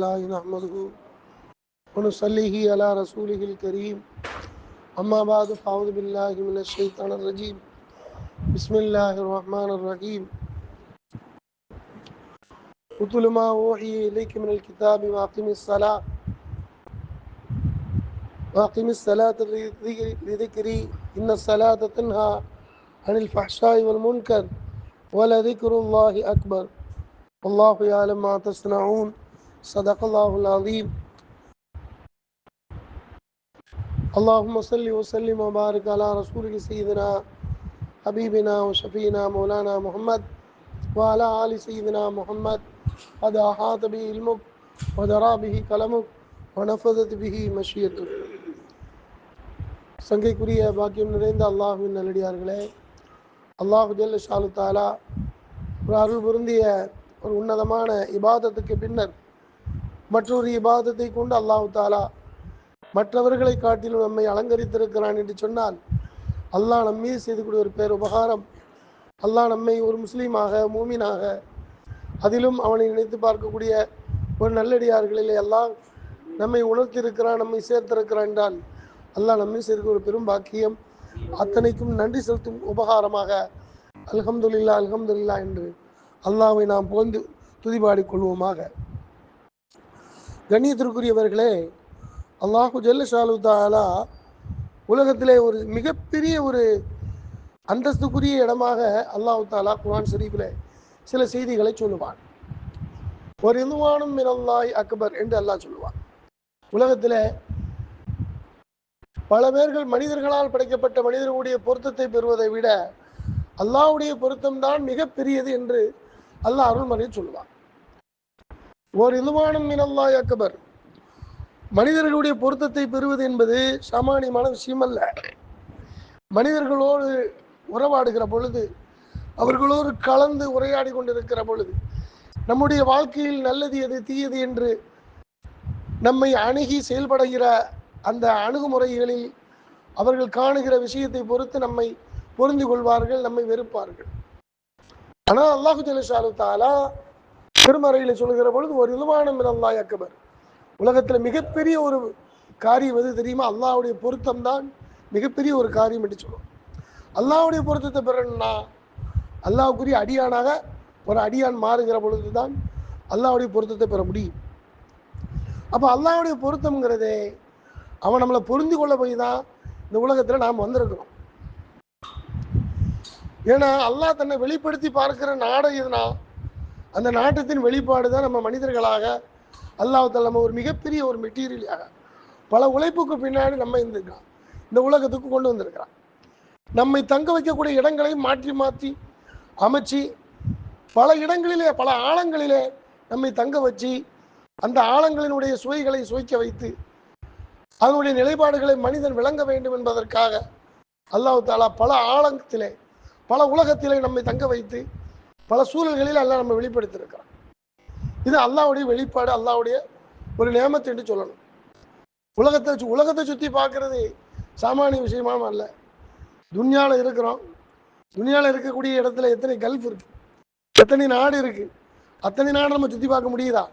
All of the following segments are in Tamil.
لله نحمده ونصلي على رسوله الكريم أما بعد فأعوذ بالله من الشيطان الرجيم بسم الله الرحمن الرحيم اتل ما أوحي إليك من الكتاب وأقم الصلاة لذكري إن الصلاة تنهى عن الفحشاء والمنكر ولذكر الله أكبر والله يعلم ما تصنعون صدق الله العظيم. اللهم صل وسلم وبارك على رسولك سيدنا حبيبنا وشفينا مولانا محمد وعلى آل سيدنا محمد قد أحاط به علمك ودرى به قلمك ونفذت به مشيئتك. சங்கைக்குரிய பாக்கியம் நிறைந்த அல்லாஹுவின் நல்லடியார்களே, அல்லாஹு ஜல்ல ஷானு தஆலா ஒரு அருள் பொருந்திய ஒரு உன்னதமான இபாதத்துக்கு பின்னர் மற்றொரு இபாதத்தை கொண்டு அல்லாஹு தஆலா மற்றவர்களை காட்டிலும் நம்மை அலங்கரித்திருக்கிறான் என்று சொன்னால், அல்லாஹ் நம்மீது செய்துக்கூடிய ஒரு பேர் உபகாரம். அல்லாஹ் நம்மை ஒரு முஸ்லீமாக மூமினாக அதிலும் அவனை நினைத்து பார்க்கக்கூடிய ஒரு நல்லடியார்களிலே அல்லாஹ் நம்மை உணர்த்திருக்கிறான், நம்மை சேர்த்திருக்கிறான் என்றால் அல்லாஹ் நம்மை செய்திருக்கிற ஒரு பெரும் பாக்கியம். அத்தனைக்கும் நன்றி செலுத்தும் உபகாரமாக அல்ஹம்துலில்லாஹ் அல்ஹம்துலில்லாஹ் என்று அல்லாஹ்வை நாம் புகழ்ந்து துதிபாடிக் கொள்வோமாக. கண்ணியத்திற்குரியவர்களே, அல்லாஹு ஜல்ல ஷானு தஆலா உலகத்திலே ஒரு மிகப்பெரிய ஒரு அந்தஸ்துக்குரிய இடமாக அல்லாஹு தஆலா குர்ஆன் ஷரீஃபிலே சில செய்திகளை சொல்லுவான். ஒரு ரிதுவானும் மினல்லாஹி அக்பர் என்று அல்லாஹ் சொல்லுவான். உலகத்திலே பல பேர்கள் மனிதர்களால் படைக்கப்பட்ட மனிதர்களுடைய பொருத்தத்தை பெறுவதை விட அல்லாஹ்வுடைய பொருத்தம்தான் மிகப்பெரியது என்று அல்லாஹ் அருள்மறையில் சொல்லுவான். ஒரு ரிதுவானும் மினல்லாஹி அக்பர், மனிதர்களுடைய பொருத்தத்தை பெறுவது என்பது சாமானியமான விஷயம் அல்ல. மனிதர்களோடு உறவாடுகிற பொழுது, அவர்களோடு கலந்து உரையாடி கொண்டிருக்கிற பொழுது, நம்முடைய வாழ்க்கையில் நல்லது எது தீயது என்று நம்மை அணுகி செயல்படுகிற அந்த அணுகுமுறைகளில் அவர்கள் காணுகிற விஷயத்தை பொறுத்து நம்மை பொருந்தி கொள்வார்கள், நம்மை வெறுப்பார்கள். ஆனால் அல்லாஹு ஜல்ல ஷானு தஆலா திருமறையில் சொல்லுகிற பொழுது ஒரு ரிதுவானும் மினல்லாஹி அக்பர், உலகத்தில் மிகப்பெரிய ஒரு காரியம் எது தெரியுமா? அல்லாஹ்வுடைய பொருத்தம் தான் மிகப்பெரிய ஒரு காரியம் என்று சொல்லுவோம். அல்லாஹ்வுடைய பொருத்தத்தை பெறணும்னா அல்லாஹ்வுக்குரிய அடியானாக ஒரு அடியான் மாறுகிற பொழுது தான் அல்லாஹ்வுடைய பொருத்தத்தை பெற முடியும். அப்போ அல்லாஹ்வுடைய பொருத்தம்ங்கிறதே அவன் நம்மளை பொருந்தி கொள்ள போய் தான் இந்த உலகத்தில் நாம் வந்திருக்கிறோம். ஏன்னா அல்லாஹ் தன்னை வெளிப்படுத்தி பார்க்கிற நாடு எதுனா அந்த நாட்டத்தின் வெளிப்பாடு தான் நம்ம மனிதர்களாக அல்லாஹ் தஆலா நம்ம ஒரு மிகப்பெரிய ஒரு மெட்டீரியலாக பல உழைப்புக்கு பின்னாடி நம்ம இருந்திருக்கான், இந்த உலகத்துக்கு கொண்டு வந்திருக்கிறான். நம்மை தங்க வைக்கக்கூடிய இடங்களை மாற்றி மாற்றி அமைச்சு பல இடங்களிலே பல ஆழங்களிலே நம்மை தங்க வச்சு அந்த ஆழங்களினுடைய சுவைகளை சுவைக்க வைத்து அதனுடைய நிலைப்பாடுகளை மனிதன் விளங்க வேண்டும் என்பதற்காக அல்லாஹ் தஆலா பல ஆழத்திலே பல உலகத்திலே நம்மை தங்க வைத்து பல சூழல்களில் அல்லாஹ் நம்ம வெளிப்படுத்தியிருக்கிறான். இது அல்லாஹ்வுடைய வெளிப்பாடு, அல்லாஹ்வுடைய ஒரு நியமத் என்று சொல்லணும். உலகத்தை சுற்றி பார்க்கறது சாமானிய விஷயமாவும் அல்ல. துன்யாவில் இருக்கிறோம், துன்யாவில் இருக்கக்கூடிய இடத்துல எத்தனை கல்ஃப் இருக்கு, எத்தனை நாடு இருக்கு, அத்தனை நாடு நம்ம சுற்றி பார்க்க முடியுதா?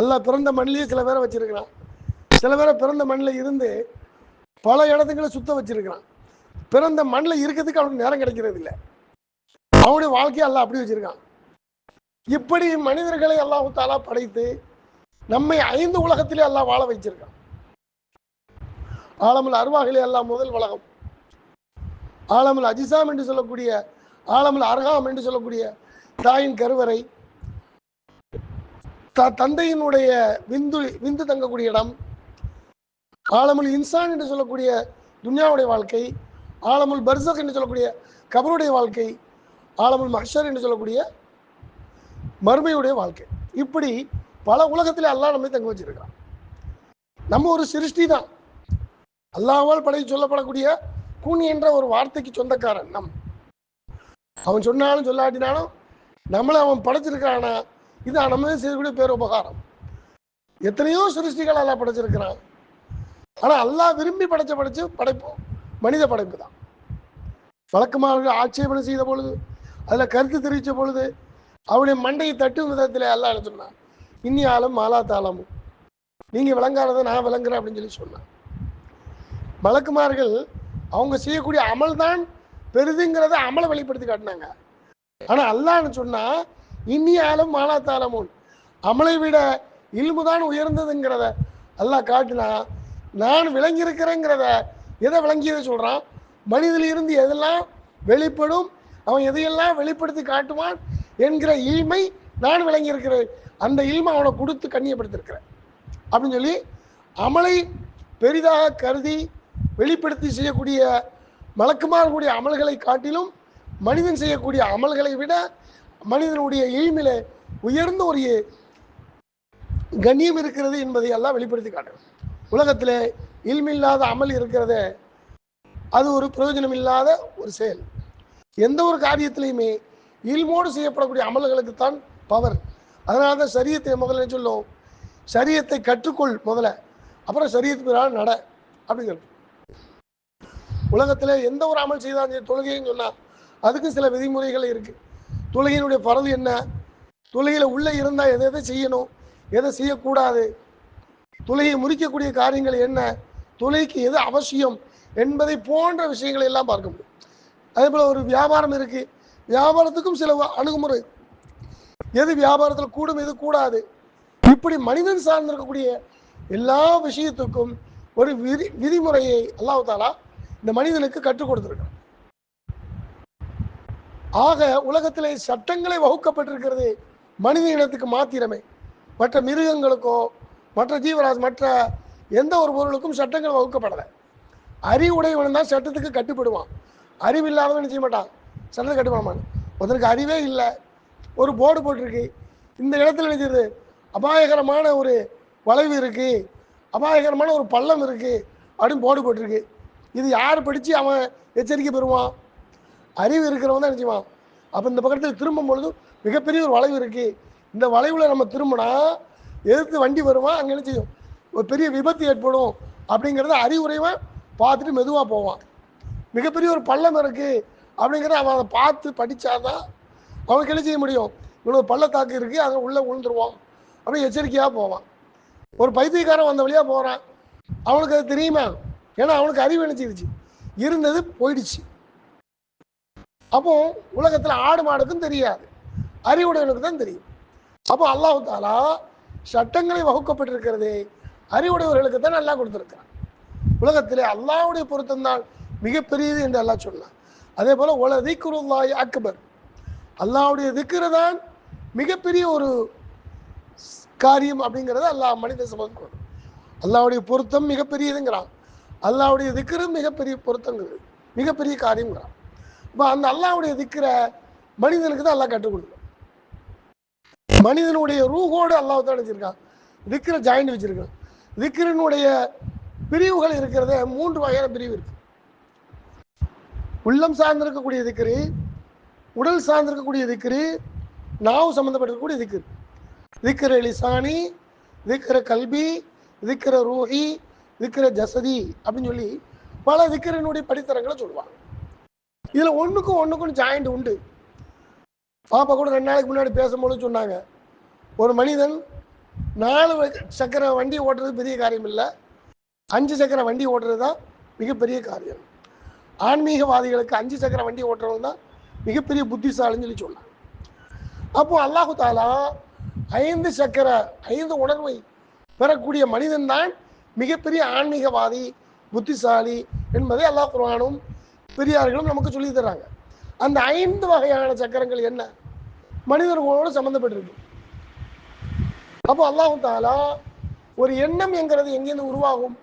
அல்லாஹ் பிறந்த மண்ணிலேயே சில பேரை வச்சிருக்கிறான், சில பேரை பிறந்த மண்ணில் இருந்து பல இடத்துக்களை சுத்த வச்சிருக்கிறான். பிறந்த மண்ணில் இருக்கிறதுக்கு அவனுக்கு நேரம் கிடைக்கிறது இல்லை, அவனுடைய வாழ்க்கையை அல்லாஹ் அப்படி வச்சிருக்கான். இப்படி மனிதர்களை அல்லாஹ் தஆலா படைத்து நம்மை 5 உலகத்திலே அல்லாஹ் வாழ வச்சிருக்கான். ஆலமுல் அர்வாஹிலே அல்லாஹ் முதல் உலகம், ஆலமுல் அஜிசாம் என்று சொல்லக்கூடிய, ஆலமுல் அர்ஹாம் என்று சொல்லக்கூடிய தாயின் கருவறை, தந்தையினுடைய விந்து தங்கக்கூடிய இடம், ஆலமுல் இன்சான் என்று சொல்லக்கூடிய துன்யாவுடைய வாழ்க்கை, ஆலமுல் பர்சக் என்று சொல்லக்கூடிய கபருடைய வாழ்க்கை, ஆலமுல் மஹ்ஷர் என்று சொல்லக்கூடிய மறுமையுடைய வாழ்க்கை. இப்படி பல உலகத்தில் அல்லாஹ் நம்மை தங்க வச்சிருக்கான். நம்ம ஒரு சிருஷ்டி தான், அல்லாஹ்வால் படை சொல்லப்படக்கூடிய கூனி என்ற ஒரு வார்த்தைக்கு சொந்தக்காரன். அவன் சொன்னாலும் சொல்லாட்டினாலும் நம்மளை அவன் படைச்சிருக்கிறானா, இது நம்ம செய்யக்கூடிய பேர் உபகாரம். எத்தனையோ சிருஷ்டிகள் அல்லாஹ் படைச்சிருக்கிறான். ஆனால் அல்லாஹ் விரும்பி படைச்ச படைப்பு மனித படைப்பு தான். வழக்கமாக ஆட்சேபனை செய்த பொழுது, அதில் கருத்து தெரிவித்த பொழுது அவனுடைய மண்டையை தட்டும் விதத்தில் அல்லாஹ் என்ன சொன்னான், இன்னி ஆலம் மாலா தாளமும், நீங்கள் விளங்காததை நான் விளங்குறேன் அப்படின்னு சொல்லி சொன்னான். மலக்குமார்கள் அவங்க செய்யக்கூடிய அமல் தான் பெரிதுங்கிறத அமலை வெளிப்படுத்தி காட்டினாங்க. ஆனால் அல்லான்னு சொன்னால் இன்னி ஆலம் மாலா தாளமும், அமலை விட இல்முதான் உயர்ந்ததுங்கிறத அல்லாஹ் காட்டினா, நான் விளங்கியிருக்கிறேங்கிறத எதை விளங்கியதை சொல்கிறான், மனிதனிலிருந்து எதெல்லாம் வெளிப்படும், அவன் எதையெல்லாம் வெளிப்படுத்தி காட்டுவான் என்கிற இல்மை நான் விளங்கியிருக்கிறேன், அந்த இல்மை அவனை கொடுத்து கண்ணியப்படுத்திருக்கிறேன் அப்படின்னு சொல்லி அமலை பெரிதாக கருதி வெளிப்படுத்தி செய்யக்கூடிய மலக்குமாரக்கூடிய அமல்களை காட்டிலும் மனிதன் செய்யக்கூடிய அமல்களை விட மனிதனுடைய இல்மில உயர்ந்த ஒரு கண்ணியம் இருக்கிறது என்பதை எல்லாம் வெளிப்படுத்தி காட்டுறது. உலகத்தில் இல்மில்லாத அமல் இருக்கிறத அது ஒரு பிரயோஜனம் இல்லாத ஒரு செயல். எந்த ஒரு காரியத்திலையுமே இல்மோடு செய்யப்படக்கூடிய அமல்களுக்கு தான் பவர். அதனால தான் சரியத்தை முதல்ல சொல்லும், சரியத்தை கற்றுக்கொள் முதல்ல, அப்புறம் சரியத்துக்கு பிறகு நட அப்படிங்கிறது. உலகத்தில் எந்த ஒரு அமல் செய்தாலும் தொழுகைன்னு சொன்னால் அதுக்கு சில விதிமுறைகள் இருக்குது. தொழுகையினுடைய பரது என்ன, தொழுகையில் உள்ளே இருந்தால் எதை எதை செய்யணும், எதை செய்யக்கூடாது, தொழுகையை முறிக்கக்கூடிய காரியங்கள் என்ன, தொழுகைக்கு எது அவசியம் என்பதை போன்ற விஷயங்களை எல்லாம் பார்க்க முடியும். அதே போல் ஒரு வியாபாரம் இருக்குது, வியாபாரத்துக்கும் சில அணுகுமுறை, எது வியாபாரத்தில் கூடும் எது கூடாது, இப்படி மனிதன் சார்ந்திருக்கக்கூடிய எல்லா விஷயத்துக்கும் ஒரு விதிமுறையை அல்லாஹ் தஆலா இந்த மனிதனுக்கு கற்றுக் கொடுத்திருக்கிறான். ஆக உலகத்திலே சட்டங்களை வகுக்கப்பட்டிருக்கிறது மனித இனத்துக்கு மாத்திரமே, மற்ற மிருகங்களுக்கோ மற்ற ஜீவராசி மற்ற எந்த ஒரு பொருளுக்கும் சட்டங்கள் வகுக்கப்படலை. அறிவுடையவன் தான் சட்டத்துக்கு கட்டுப்படுவான், அறிவில்லாதவன் செய்ய மாட்டான், சட்டத்துக்கு கட்டுப்படாமான். ஒருத்தருக்கு அறிவே இல்லை, ஒரு போர்டு போட்டிருக்கு, இந்த இடத்துல நினைச்சது அபாயகரமான ஒரு வளைவு இருக்குது, அபாயகரமான ஒரு பள்ளம் இருக்குது அப்படின்னு போர்டு போட்டிருக்கு. இது யார் படித்து அவன் எச்சரிக்கை பெறுவான்? அறிவு இருக்கிறவன் தான் நினைச்சுவான். அப்போ இந்த பக்கத்தில் திரும்பும் பொழுது மிகப்பெரிய ஒரு வளைவு இருக்குது, இந்த வளைவில் நம்ம திரும்பினா எதிர்த்து வண்டி வருவான், அங்கே என்ன செய்யும், ஒரு பெரிய விபத்து ஏற்படும் அப்படிங்கிறத அறிவுரைவன் பார்த்துட்டு மெதுவாக போவான். மிகப்பெரிய ஒரு பள்ளம் இருக்குது அப்படிங்கிறத அவன் அதை பார்த்து படித்தாதான் அவனுக்கு என்ன செய்ய முடியும், இவ்வளோ பள்ளத்தாக்கு இருக்குது அங்கே உள்ளே விழுந்துருவான் அப்படி எச்சரிக்கையாக போவான். ஒரு பைத்தியக்காரன் வந்த வழியாக போகிறான், அவனுக்கு அது தெரியுமா? ஏன்னா அவனுக்கு அறிவு நினைச்சிருச்சு, இருந்தது போயிடுச்சு. அப்போ உலகத்தில் ஆடு மாடுக்கும் தெரியாது, அறிவுடையவனுக்கு தான் தெரியும். அப்போ அல்லாஹ் தஆலா சட்டங்களை வகுக்கப்பட்டிருக்கிறது அறிவுடையவர்களுக்கு தான் நல்லா கொடுத்துருக்கான். உலகத்திலே அல்லாஹ்வுடைய பொருத்தம் தான் மிகப்பெரியது என்று அல்லாஹ் சொன்னான். அதே போல ஒல திக்ருல்லாஹி அக்பர், அல்லாஹ்வுடைய திக்ரு தான் மிகப்பெரிய ஒரு காரியம் அப்படிங்கிறத அல்லாஹ் மனித சமூகம். அல்லாஹ்வுடைய பொருத்தம் மிகப்பெரியதுங்கிறான், அல்லாஹ்வுடைய திக்ரு மிகப்பெரிய பொருத்தங்கிறது மிகப்பெரிய காரியங்கிறான். இப்போ அந்த அல்லாஹ்வுடைய திக்ரை மனிதனுக்கு தான் அல்லாஹ் கற்றுக் கொடுக்குறான். மனிதனுடைய ரூஹோடு அல்லாஹ் தான் வச்சிருக்கான், திக்ரை ஜாயிண்ட் வச்சிருக்கான். திக்ரினுடைய பிரிவுகள் இருக்கிறத 3 வகையான பிரிவு இருக்கு. உள்ளம் சார்ந்திருக்கக்கூடிய திக்ரு, உடல் சார்ந்திருக்கக்கூடிய திக்ரு, நாவு சம்பந்தப்பட்டிருக்கக்கூடிய திக்ரு. திக்ர லிசானி, திக்ர கல்பி, திக்ர ரூஹி, திக்ர ஜசதி அப்படின்னு சொல்லி பல திக்ரினுடைய படித்தரங்களை சொல்லுவாங்க. இதில் ஒன்றுக்கும் ஜாயிண்ட் உண்டு. பாப்பா கூட 2 நாளைக்கு முன்னாடி பேசும்போது சொன்னாங்க, ஒரு மனிதன் 4 சக்கர வண்டி ஓட்டுறது பெரிய காரியம் இல்லை, 5 சக்கர வண்டி ஓட்டுறது தான் மிகப்பெரிய காரியம். ஆன்மீகவாதிகளுக்கு 5 சக்கர வண்டி ஓட்டுறவங்க தான் மிகப்பெரிய புத்திசாலின்னு சொல்லி சொன்னாங்க. அப்போ அல்லாஹு தஆலா 5 சக்கர 5 உணர்வை பெறக்கூடிய மனிதன் தான் மிகப்பெரிய ஆன்மீகவாதி, புத்திசாலி என்பதை அல்லாஹ் குர்ஆனும் பெரியார்களும் நமக்கு சொல்லி தர்றாங்க. அந்த 5 வகையான சக்கரங்கள் என்ன, மனிதர்களோடு சம்பந்தப்பட்டிருக்கு. அப்போ அல்லாஹ் தஆலா ஒரு எண்ணம் என்கிறது எங்கேருந்து உருவாகும்,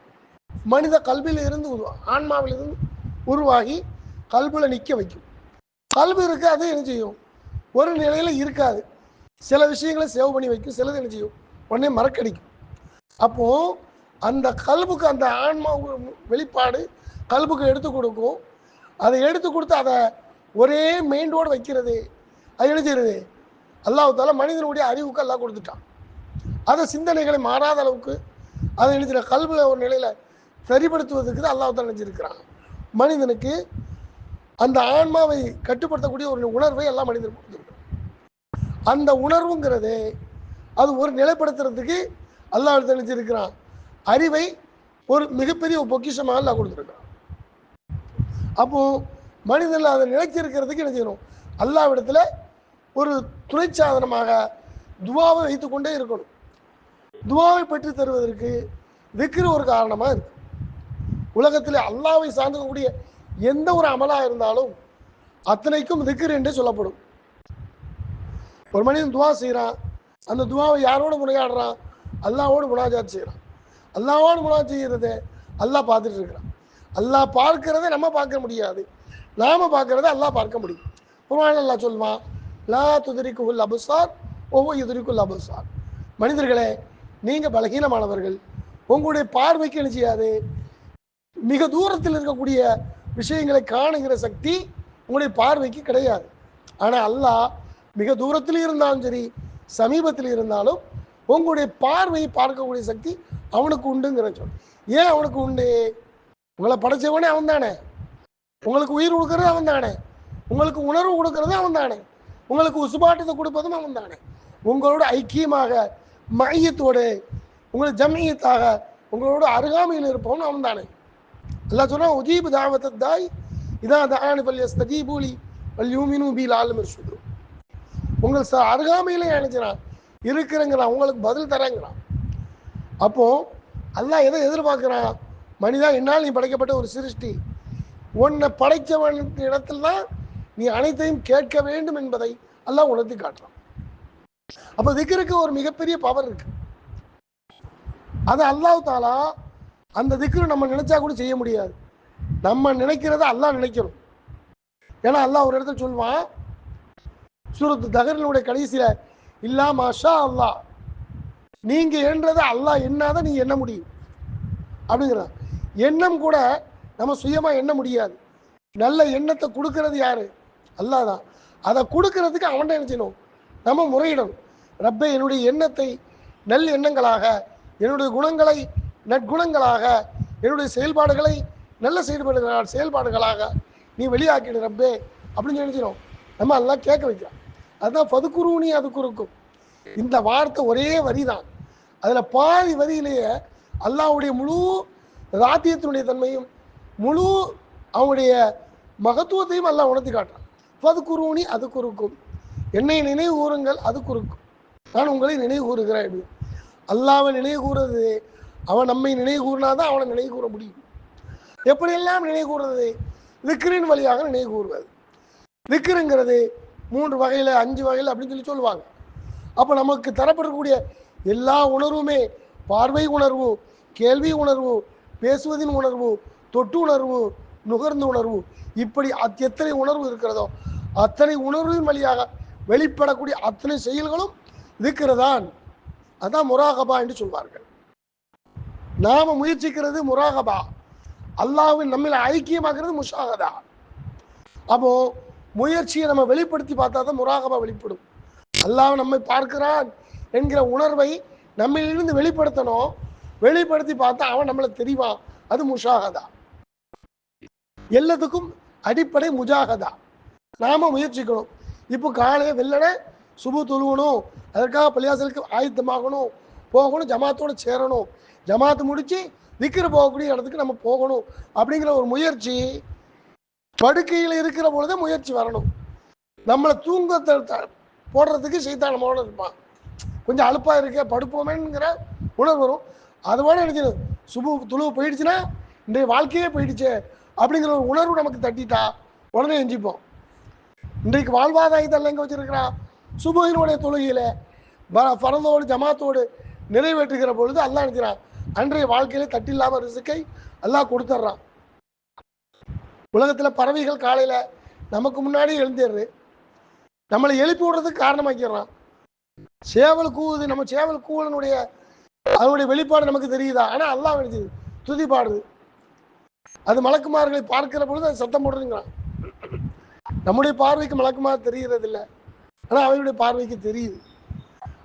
மனித கல்வியில் இருந்து ஆன்மாவிலிருந்து உருவாகி கல்வியில் நிற்க வைக்கும். கல்வி இருக்கு, அது என்ன செய்யும், ஒரு நிலையில் இருக்காது, சில விஷயங்களை சேவ் பண்ணி வைக்கும், சிலது என்ன செய்யும் உடனே மறக்கடிக்கும். அப்போ அந்த கல்புக்கு அந்த ஆன்மா வெளிப்பாடு கல்புக்கு எடுத்து கொடுக்கும். அதை எடுத்து கொடுத்து அதை ஒரே மெயின்டோடு வைக்கிறது, அது என்ன செய்யறது, அல்லாஹ் தஆலா மனிதனுடைய அறிவுக்கு அல்லாஹ் கொடுத்துட்டான். அதை சிந்தனைகளை மாறாத அளவுக்கு அதை நினைச்சிட கல்வியில் ஒரு நிலையில் சரிப்படுத்துவதற்கு தான் அல்லாஹ் தஆலா நினைச்சிருக்கிறான். மனிதனுக்கு அந்த ஆன்மாவை கட்டுப்படுத்தக்கூடிய ஒரு உணர்வை எல்லாம் மனிதனுக்கு கொடுத்துருக்கான். அந்த உணர்வுங்கிறது அது ஒரு நிலைப்படுத்துறதுக்கு அல்லாஹ் தெரிஞ்சிருக்கிறான். அறிவை ஒரு மிகப்பெரிய பொக்கிஷமாக அல்லாஹ் கொடுத்துருக்கான். அப்போ மனிதர்கள் அதை நிலைச்சிருக்கிறதுக்கு என்ன செய்யணும்? அல்லாஹ்விடத்துல ஒரு துணை சாதனமாக துவாவை வைத்து கொண்டே இருக்கணும். துவாவை பெற்று தருவதற்கு திக்ர் ஒரு காரணமாக இருக்கு. உலகத்தில் அல்லாஹ்வை சார்ந்தக்கூடிய எந்த ஒரு அமலா இருந்தாலும் அத்தனைக்கும் திக்ர் என்றே சொல்லப்படும். ஒரு மனிதன் துவா செய்கிறான், அந்த துவாவை யாரோட முறையாடுறான்? அல்லாஹ்வோடு முனாஜாத் செய்கிறான். அல்லாஹ்வோடு முனாஜாத் செய்கிறத அல்லாஹ் பார்த்துட்டு இருக்கிறான். அல்லாஹ் பார்க்கிறத நம்ம பார்க்க முடியாது, நாம பார்க்கறத அல்லாஹ் பார்க்க முடியும். குர்ஆன்ல அல்லாஹ் சொல்வான், லா துத்ரிகுல் அப்சார் வஹுவ யுத்ரிகுல் அப்சார். மனிதர்களே, நீங்க பலகீனமானவர்கள், உங்களுடைய பார்வைக்கு என்ன செய்யாது? மிக தூரத்தில் இருக்கக்கூடிய விஷயங்களை காணுகிற சக்தி உங்களுடைய பார்வைக்கு கிடையாது. ஆனால் அல்லாஹ் மிக தூரத்தில் இருந்தாலும் சரி, சமீபத்தில் இருந்தாலும் உங்களுடைய பார்வையை பார்க்கக்கூடிய சக்தி அவனுக்கு உண்டுங்கிற சொல். ஏன் அவனுக்கு உண்டு? உங்களை படைச்சவனே அவன் தானே, உங்களுக்கு உயிர் கொடுக்கறது அவன் தானே, உங்களுக்கு உணர்வு கொடுக்கறது அவன் தானே, உங்களுக்கு உசுபாட்டத்தை கொடுப்பதும் அவன் தானே. உங்களோட ஐக்கியமாக மையத்தோடு உங்களை ஜம்மியத்தாக உங்களோட அருகாமையில் இருப்பவன் அவன் தானே. அல்லாஹ் சொன்னா, உஜீபு தாவத்த தாய் இதா தானி பல்யஸ்தஜீபூலி வல்யூமினு பி லஅல்லஹும் யர்ஷுதூன். உங்கள் அருகாமையில நினைச்சான் இருக்கிறங்கிறான், உங்களுக்கு பதில் தரங்கிறான். அப்போ அல்லாஹ் எதை எதிர்பார்க்கிறான்? மனிதா, என்னால் நீ படைக்கப்பட்ட ஒரு சிருஷ்டி, உன்னை படைச்சவன் இடத்துல தான் நீ அனைத்தையும் கேட்க வேண்டும் என்பதை அல்லாஹ் உணர்த்தி காட்டுறான். அப்போ திக்ருக்கு ஒரு மிகப்பெரிய பவர் இருக்கு. அது அல்லாஹ் தாலா அந்த திக்ரு நம்ம நினைச்சா கூட செய்ய முடியாது. நம்ம நினைக்கிறத அல்லாஹ் நினைக்கணும். ஏன்னா அல்லாஹ் ஒரு இடத்துல சொல்வான், சூரத்து தஹரினுடைய கடைசியில, இல்லா மாஷா அல்லாஹ், நீங்க எண்றதை அல்லாஹ் எண்ணாத நீங்க எண்ண முடியும் அப்படிங்கிறான். எண்ணம் கூட நம்ம சுயமா எண்ண முடியாது. நல்ல எண்ணத்தை கொடுக்கறது யாரு? அல்லாஹ் தான். அதை கொடுக்கறதுக்கு அவன்கிட்ட என்ன செய்யணும்? நம்ம முறையிடணும். ரப்பே, என்னுடைய எண்ணத்தை நல் எண்ணங்களாக, என்னுடைய குணங்களை நற்குணங்களாக, என்னுடைய செயல்பாடுகளை நல்ல செயல்பாடுகளாக நீ வெளியாக்கிடு ரப்பே அப்படின்னு நினைச்சிடும். நம்ம எல்லாம் கேட்க வைக்கிறோம். அதுதான் பதுக்குருனி அது குறுக்கும். இந்த வார்த்தை ஒரே வரி தான். அதுல பாதி வரியிலேயே அல்லாஹ்வுடைய முழு ராத்தியத்தினுடைய தன்மையும் முழு அவனுடைய மகத்துவத்தையும் அல்லாஹ் உணர்த்தி காட்டுறான். பதுக்குருனி அது குறுக்கும், என்னை நினைவு கூறுங்கள் அது குறுக்கும், நான் உங்களை நினைவு கூறுகிறேன். அல்லாஹ்வை நினைவு கூறுறது, அவன் நம்மை நினைவு கூறினாதான் அவனை நினைவு கூற முடியும். எப்படியெல்லாம் நினைவு கூறுறது? திக்ரின் வழியாக நினைவு கூறுவது. திக்ருங்கிறது 3 வகையில் 5 வகையில் அப்படின்னு சொல்லுவாங்க. அப்போ நமக்கு தரப்படக்கூடிய எல்லா உணர்வுமே, பார்வை உணர்வு, கேள்வி உணர்வு, பேசுவதின் உணர்வு, தொட்டு உணர்வு, நுகர்ந்த உணர்வு, இப்படி எத்தனை உணர்வு இருக்கிறதோ அத்தனை உணர்வின் வழியாக வெளிப்படக்கூடிய அத்தனை செயல்களும் திக்ருதான். அதான் முராகபா என்று சொல்வார்கள். நாம முயற்சிக்கிறது முராகபா, அல்லாஹ்வின் நம்மள ஐக்கியமாக்குறது முஷாஹதா. அப்போ முயற்சியை நம்ம வெளிப்படுத்தி பார்த்தா தான் முராகபா வெளிப்படும். அல்லாஹ் நம்மை பார்க்கிறான் என்கிற உணர்வை நம்மளிலிருந்து வெளிப்படுத்தணும். வெளிப்படுத்தி பார்த்தா அவன் நம்மளை தெரிவான், அது முஷாஹதா. எல்லாத்துக்கும் அடிப்படை முஜாஹதா. நாம முயற்சிக்கணும். இப்போ காலையே வெள்ளனை சுபு தொழுவணும், அதற்காக பள்ளியாசலுக்கு ஆயத்தமாகணும், போகணும், ஜமாத்தோடு சேரணும், ஜமாத்து முடிச்சு திக்ரு போகக்கூடிய இடத்துக்கு நம்ம போகணும் அப்படிங்கிற ஒரு முயற்சி படுக்கையில் இருக்கிற பொழுதே முயற்சி வரணும். நம்மளை தூங்கத்தை போடுறதுக்கு சைத்தான் நம்மளோட இருப்பான். கொஞ்சம் அலுப்பாக இருக்க படுப்போமேங்கிற உணர்வு வரும். அதுவோட நினைக்கணும், சுபு துளுவு போயிடுச்சுன்னா இன்றைய வாழ்க்கையே போயிடுச்சு அப்படிங்கிற ஒரு உணர்வு நமக்கு தட்டிட்டா உடனே எஞ்சிப்போம். இன்றைக்கு வாழ்வாதாயத்தை எங்கே வச்சிருக்கிறான்? சுபுகினுடைய தொழுகையில பரந்தோடு ஜமாத்தோடு நிறைவேற்றுகிற பொழுது அல்லாஹ் நினைக்கிறான், அன்றைய வாழ்க்கையில தட்டில்லாம ரிசுக்கை அல்லாஹ் கொடுத்துட்றான். உலகத்துல பறவைகள் காலையில நமக்கு முன்னாடி எழுந்திடுது, நம்மளை எழுப்பி விடுறதுக்கு காரணமாக்கிடுறான். சேவல் கூவுது, நம்ம சேவல் கூவலனுடைய அதனுடைய வெளிப்பாடு நமக்கு தெரியுதா? ஆனா அல்லாஹ் நினைச்சது துதி பாடுது. அது மலக்குமார்களை பார்க்கிற பொழுது அது சத்தம் போடுறதுங்கிறான். நம்முடைய பார்வைக்கு மலக்குமார் தெரிகிறது இல்லை, ஆனா அவைகளுடைய பார்வைக்கு தெரியுது.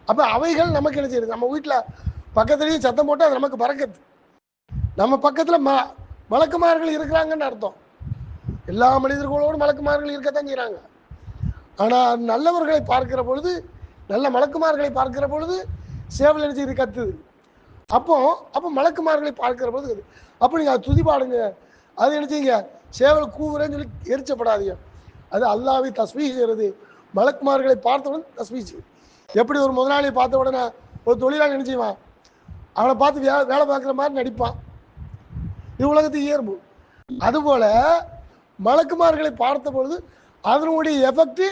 அப்ப அவைகள் நமக்கு என்ன செய்யுது? நம்ம வீட்டுல பக்கத்துலேயே சத்தம் போட்டு அது நமக்கு பறக்கத்து. நம்ம பக்கத்துல மலக்குமார்கள் இருக்கிறாங்கன்னு அர்த்தம். எல்லா மனிதர்களோடு மலக்குமார்கள் இருக்கத்தான் செய்யறாங்க. ஆனா நல்லவர்களை பார்க்கிற பொழுது, நல்ல மலக்குமார்களை பார்க்கிற பொழுது சேவல் நினைச்சு கத்துது. அப்போ மலக்குமார்களை பார்க்கிற போது அப்போ நீங்கள் அது துதி பாடுங்க. அது நினைச்சிங்க சேவல் கூவுறேன்னு சொல்லி எரிச்சப்படாதீங்க. அது அல்லாஹ்வை தஸ்பீஹ் செய்கிறது. மலக்குமார்களை பார்த்தவுடன் தஸ்பீஹ் செய்யும். எப்படி ஒரு முதலாளியை பார்த்த உடனே ஒரு தொழிலாளி நினைச்சுவான், அவனை பார்த்து வேலை பார்க்குற மாதிரி நடிப்பான். இது உலகத்துக்கு இயல்பு. அதுபோல மலக்குமார்களை பார்த்த பொழுது அதனுடைய எஃபெக்ட்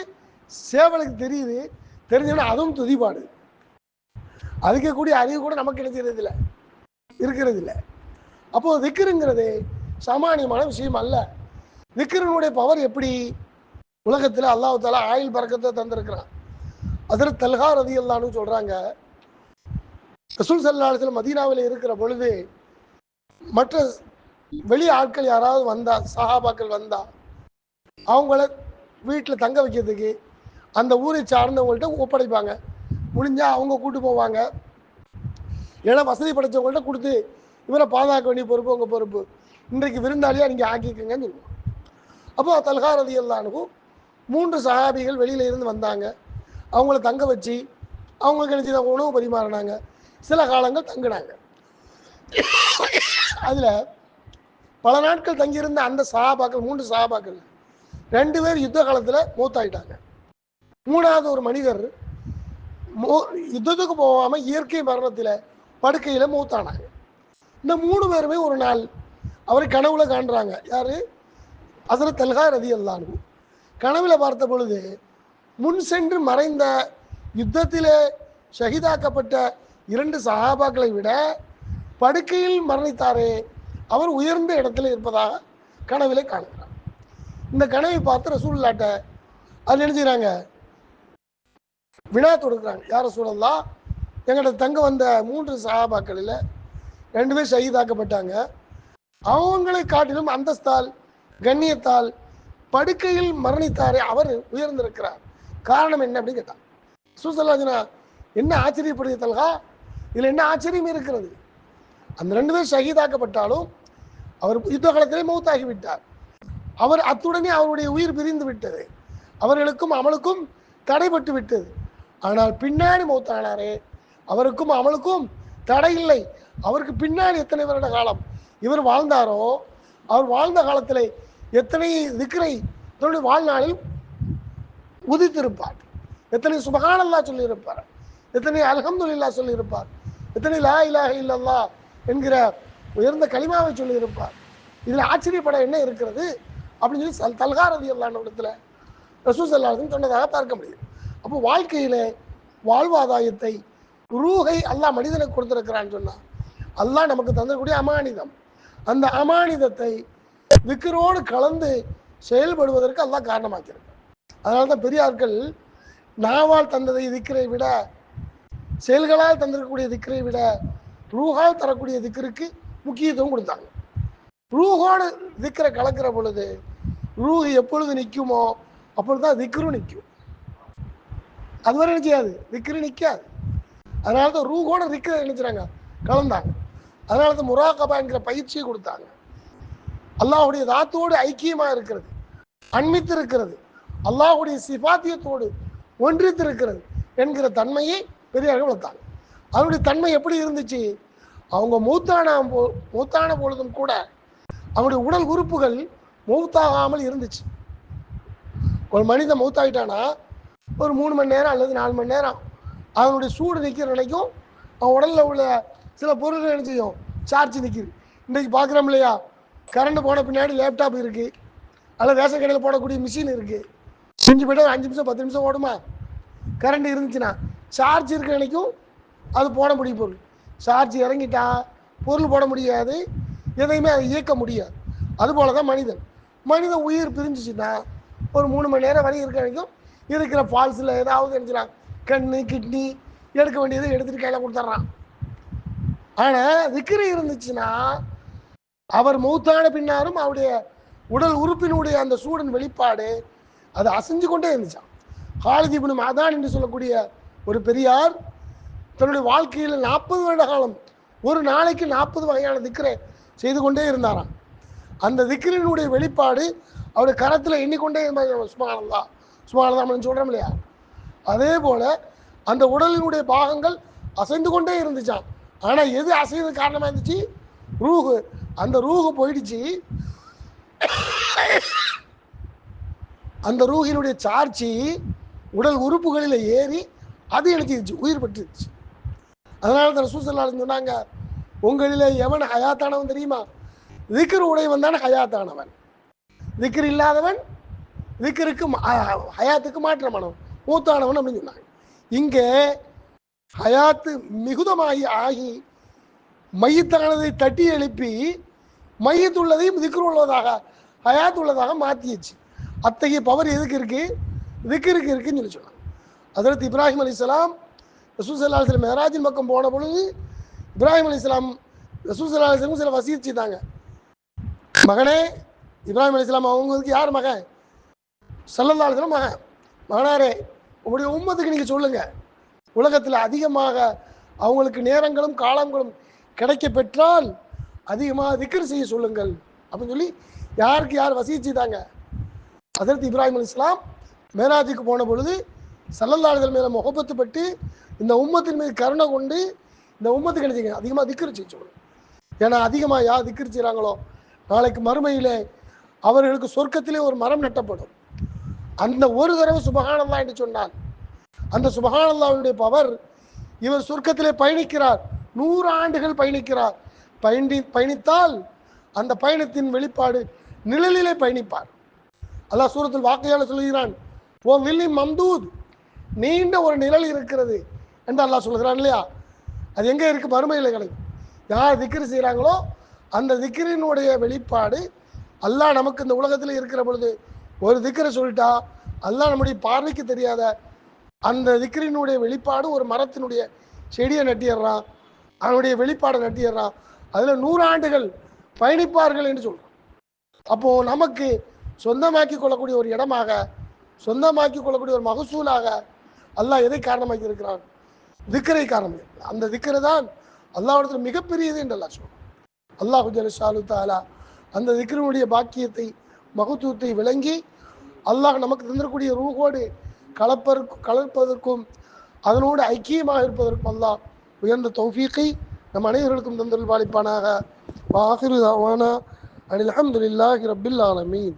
சேவலுக்கு தெரியுது. தெரிஞ்சோன்னா அதுவும் துதிப்பாடு. அதுக்கு கூடிய அறிவு கூட நமக்கு நினைக்கிறது இல்லை, இருக்கிறது இல்லை. அப்போ திக்ருங்கிறது சாமானியமான விஷயம் அல்ல. திக்ருனுடைய பவர் எப்படி? உலகத்தில் அல்லாஹ் தஆலா ஆயுள் பரக்கத்தை தந்திருக்கிறான். ஹஜ்ரத் தல்ஹா ரலியல்லாஹு அன்ஹு சொல்றாங்க, ரசூல் ஸல்லல்லாஹு அலைஹி வஸல்லம் மதீனாவில் இருக்கிற பொழுது மற்ற வெளி ஆட்கள் யாராவது வந்தா, சஹாபாக்கள் வந்தா, அவங்கள வீட்டில் தங்க வைக்கிறதுக்கு அந்த ஊரை சார்ந்தவங்கள்ட்ட ஒப்படைப்பாங்க. முடிஞ்சா அவங்க கூட்டு போவாங்க. ஏன்னா வசதி படைச்சவங்கள்ட்ட கொடுத்து இவரை பாதுகாக்க வேண்டிய பொறுப்பு உங்கள் பொறுப்பு, இன்றைக்கு விருந்தாளியாக நீங்கள் ஆக்கிக்கங்கன்னு சொல்லுவோம். அப்போ தல்ஹா ரலியல்லாஹு அன்ஹு 3 சஹாபிகள் வெளியில இருந்து வந்தாங்க. அவங்கள தங்க வச்சு அவங்களுக்கு நினைச்ச உணவு பரிமாறினாங்க. சில காலங்கள் தங்கினாங்க. அதில் பல நாட்கள் தங்கியிருந்த அந்த சஹாபாக்கள் 3 சஹாபாக்கள் 2 பேர் யுத்த காலத்தில் மூத்தாயிட்டாங்க. 3வது ஒரு மனிதர் யுத்தத்துக்கு போகாமல் இயற்கை மரணத்தில் படுக்கையில் மூத்தானாங்க. இந்த 3 பேருமே ஒரு நாள் அவரை கனவுல காண்றாங்க. யாரு? ஹஜ்ரத் தல்ஹா ரலியல்லாஹு அன்ஹு. கனவுல பார்த்த பொழுது முன் சென்று மறைந்த யுத்தத்திலே ஷஹீதாக்கப்பட்ட 2 சஹாபாக்களை விட படுக்கையில் மரணித்தாரே அவர் உயர்ந்த இடத்துல இருப்பதாக கனவிலே காணுகிறார். இந்த கனவை பார்த்து ரசூலுல்லாஹ்ட்ட அது நினைச்சுக்கிறாங்க, வினா தொடுக்கிறாங்க. யார் ரசூலல்லாஹ், எங்கள்கிட்ட தங்க வந்த 3 சஹாபாக்களில் 2 பேர் ஷஹீதாக்கப்பட்டாங்க. அவங்களை காட்டிலும் அந்தஸ்தால் கண்ணியத்தால் படுக்கையில் மரணித்தாரே அவர் உயர்ந்திருக்கிறார், காரணம் என்ன அப்படின்னு கேட்டான். ரசூலுல்லாஹ் என்ன ஆச்சரியப்படுது தல்ஹா, இதில் என்ன ஆச்சரியம் இருக்கிறது? அந்த 2 பேர் ஷஹீதாக்கப்பட்டாலும் அவர் யுத்த காலத்திலே மௌத்தாகிவிட்டார். அவர் அத்துடனே அவருடைய உயிர் பிரிந்து விட்டது, அவர்களுக்கும் அமலுக்கும் தடைபட்டு விட்டது. ஆனால் பின்னாடி மௌத்தானாரே அவருக்கும் அமலுக்கும் தடை இல்லை. அவருக்கு பின்னாடி எத்தனை வருட காலம் இவர் வாழ்ந்தாரோ, அவர் வாழ்ந்த காலத்தில் எத்தனை திக்ரை தன்னுடைய வாழ்நாளில் உதித்திருப்பார், எத்தனை சுப்ஹானல்லாஹ் சொல்லியிருப்பார், எத்தனை அல்ஹம்துலில்லாஹ் சொல்லியிருப்பார், எத்தனை லா இலாஹ இல்லல்லாஹ் என்கிற உயர்ந்த கலிமாவை சொல்லியிருப்பார். இதில் ஆச்சரியப்பட என்ன இருக்கிறது அப்படின்னு சொல்லி தல்ஹா ரலியல்லாஹு அன்ஹு இடத்துல ரசூல் ஸல்லல்லாஹு அலைஹி வஸல்லம் சொன்னதாக பார்க்க முடியும். அப்போ வாழ்க்கையில் வாழ்வாதாயத்தை ரூஹை அல்லாஹ் மனிதனுக்கு கொடுத்துருக்கிறான்னு சொன்னால் அல்லாஹ் நமக்கு தந்தக்கூடிய அமானிதம். அந்த அமானிதத்தை திக்ரோடு கலந்து செயல்படுவதற்கு அல்லாஹ் காரணமாக்கிறது. அதனால தான் பெரியார்கள் நாவால் தந்ததை திக்ரை விட, செயல்களால் தந்திருக்கக்கூடிய திக்ரை விட ரூஹால் தரக்கூடிய திக்ருக்கு முக்கியத்துவம் கொடுத்தாங்க. ரூஹோடு திக்ரை கலக்கிற பொழுது ரூஹ் எப்பொழுது நிற்குமோ அப்பொழுது தான் திக்ரும் நிற்கும். அதுவரை நினைச்சாது, திக்ரு நிற்காது. அதனால தான் ரூஹோட திக்ரை நினைச்சுறாங்க கலந்தாங்க. அதனால தான் முராகபா என்கிற பயிற்சியை கொடுத்தாங்க. அல்லாஹுடைய தாத்தோடு ஐக்கியமாக இருக்கிறது, அண்மித்து இருக்கிறது, அல்லாஹுடைய சிபாத்தியத்தோடு ஒன்றித்து இருக்கிறது என்கிற தன்மையை பெரியார்கள் வளர்த்தாங்க. அவருடைய தன்மை எப்படி இருந்துச்சு? அவங்க மூத்தான பொழுதும் கூட அவங்களுடைய உடல் உறுப்புகள் மௌத்தாகாமல் இருந்துச்சு. ஒரு மனிதன் மௌத்தாயிட்டானா ஒரு 3 மணி நேரம் அல்லது 4 மணி நேரம் அவனுடைய சூடு நிற்கிற நிலைக்கும் அவன் உடலில் உள்ள சில பொருள்கள் என்ன செய்யும், சார்ஜ் நிற்கிது. இன்றைக்கு பார்க்குறோம் இல்லையா, கரண்ட் போன பின்னாடி லேப்டாப் இருக்குது, அல்லது ரேஷன் கடையில் போடக்கூடிய மிஷின் இருக்குது. செஞ்சு போய்ட்டு ஒரு 5 நிமிஷம் 10 நிமிஷம் ஓடுமா? கரண்ட் இருந்துச்சுன்னா சார்ஜ் இருக்கிற நிலைக்கும் அது போட முடியும். பொருள் சார்ஜ் இறங்கிட்டா பொருள் போட முடியாது, எதையுமே அதை இயக்க முடியாது. அதுபோல தான் மனிதன் உயிர் பிரிஞ்சிச்சுன்னா ஒரு 3 மணி நேரம் வரை இருக்கிற வரைக்கும் இருக்கிற ஃபால்ஸில் ஏதாவது நினச்சிடலாம், கண்ணு கிட்னி எடுக்க வேண்டியதை எடுத்துகிட்டு கையில் கொடுத்துட்றான். ஆனால் திக்ரு இருந்துச்சுன்னா அவர் மௌத்தான பின்னாரும் அவருடைய உடல் உறுப்பினுடைய அந்த சூடன் வெளிப்பாடு அது அசைஞ்சு கொண்டே இருந்துச்சான். காலித் இப்னு மஅதான் என்று சொல்லக்கூடிய ஒரு பெரியார் தன்னுடைய வாழ்க்கையில் 40 வருட காலம் ஒரு நாளைக்கு 40 வகையான திக்ரை செய்து கொண்டே இருந்தாராம். அந்த திக்ரினுடைய வெளிப்பாடு அவருடைய கரத்தில் எண்ணிக்கொண்டே இருந்தாங்க. சுப்ஹானல்லாஹ் சுப்ஹானல்லாஹ் சொல்கிறோம் இல்லையா, அதே போல் அந்த உடலினுடைய பாகங்கள் அசைந்து கொண்டே இருந்துச்சான். ஆனா எது அசைவது காரணமா இருந்துச்சு? ரூஹு. அந்த ரூஹு போயிடுச்சு. அந்த ரூஹினுடைய சார்ச்சி உடல் உறுப்புகளில் ஏறி அது எழுதிருச்சு, உயிர் பெற்றுச்சு. அதனால தான் ரசூல் ஸல்லல்லாஹு அலைஹி வஸல்லம் சொன்னாங்க, உங்களிலே எவன் ஹயாத்தானவன் தெரியுமா? திக்ர் உடையவன் தான் ஹயாத்தானவன். திக்ர் இல்லாதவன் திக்ருக்கு ஹயாத்துக்கு மாற்றமானவன், மூத்தானவன் அப்படின்னு சொன்னாங்க. இங்கே ஹயாத்து மிகுதமாகி ஆகி மையத்தானதை தட்டி எழுப்பி மையத்துள்ளதையும் திக்ர் உள்ளதாக ஹயாத் உள்ளதாக மாற்றிடுச்சு. அத்தகைய பவர் எதுக்கு இருக்கு? திக்ருக்கு இருக்குன்னு சொல்லி சொன்னாங்க. ஹஜ்ரத் இப்ராஹிம் அலைஹிஸ்ஸலாம் ரசூல் ஸல்லல்லாஹு அலைஹி வஸல்லம் மிஅராஜின் பக்கம் போன பொழுது இப்ராஹிம் அலைஹிஸ்ஸலாம் ரசூல் ஸல்லல்லாஹு அலைஹி வஸல்லம் சில வசியத் செய்தாங்க. மகனே, இப்ராஹிம் அலைஹிஸ்ஸலாம் அவங்களுக்கு யார் மகன்? ஸல்லல்லாஹு அலைஹி வஸல்லம் மகன். மகனாரே, உங்களுடைய உம்மத்துக்கு நீங்கள் சொல்லுங்க, உலகத்தில் அதிகமாக அவங்களுக்கு நேரங்களும் காலங்களும் கிடைக்க பெற்றால் அதிகமாக திக்ர் செய்ய சொல்லுங்கள் அப்படின்னு சொல்லி யாருக்கு யார் வசியத் செய்தாங்க? ஹஜ்ரத் இப்ராஹிம் அலைஹிஸ்ஸலாம் மேராஜுக்கு போன பொழுது ஸல்லல்லாஹு அலைஹி வஸல்லம் மேலே முகப்பத்து பட்டு இந்த உம்மத்தின் மீது கருணை கொண்டு இந்த உம்மத்துக்கு என்ன செய்யுங்க, அதிகமாக திக்ர் செய்ய சொல்லுங்க. ஏன்னா அதிகமாக யார் திக்ர் செய்கிறாங்களோ நாளைக்கு மறுமையிலே அவர்களுக்கு சொர்க்கத்திலே ஒரு மரம் நட்டப்படும். அந்த ஒரு தடவை சுபஹானல்லாஹ் என்று சொன்னால் அந்த சுபஹானல்லாஹ்வுடைய பவர், இவர் சொர்க்கத்திலே பயணிக்கிறார், 100 ஆண்டுகள் பயணிக்கிறார். பயணித்தால் அந்த பயணத்தின் வெளிப்பாடு நிழலிலே பயணிப்பார். அல்லாஹ் சூரத்துல் வாக்கியால சொல்கிறான், ஓ வில்லி மம்தூத், நீண்ட ஒரு நிழல் இருக்கிறது என்று அல்லாஹ் சொல்கிறான் இல்லையா? அது எங்கே இருக்கு? மறுமையில் கிடைக்கும். யார் திக்ர் செய்கிறாங்களோ அந்த திக்ரினுடைய வெளிப்பாடு அல்லாஹ் நமக்கு இந்த உலகத்தில் இருக்கிற பொழுது ஒரு திக்ரை சொல்லிட்டா அல்லாஹ் நம்முடைய பார்வைக்கு தெரியாத அந்த திக்ரினுடைய வெளிப்பாடு ஒரு மரத்தினுடைய செடியை நட்டிடுறான், அதனுடைய வெளிப்பாடை நட்டிடுறான். அதில் 100 ஆண்டுகள் பயணிப்பார்கள் என்று சொல்கிறான். அப்போது நமக்கு சொந்தமாக்கி கொள்ளக்கூடிய ஒரு இடமாக, சொந்தமாக்கி கொள்ளக்கூடிய ஒரு மகசூலாக அல்லாஹ் எதை காரணமாக்கி இருக்கிறான்? திக்ரை காரணம். அந்த திக்ரை தான் அல்லாஹ்விடத்தில் மிகப்பெரியது என்று அல்லாஹ் சொல்றான். அல்லாஹு ஜல்ல ஷானு தஆலா அந்த திக்ரினுடைய பாக்கியத்தை மகத்துவத்தை விளங்கி அல்லாஹ் நமக்கு தந்திரக்கூடிய ரூஹோடு கலப்பதற்கும் அதனோடு ஐக்கியமாக இருப்பதற்கும் அல்லாஹ் உயர்ந்த தௌஃபீக்கை நம் அனைவர்களுக்கும் தந்தருள் பாலிப்பானாக. வாஹிரு தஅவானா அனில் ஹம்துலில்லாஹி ரப்பில் ஆலமீன்.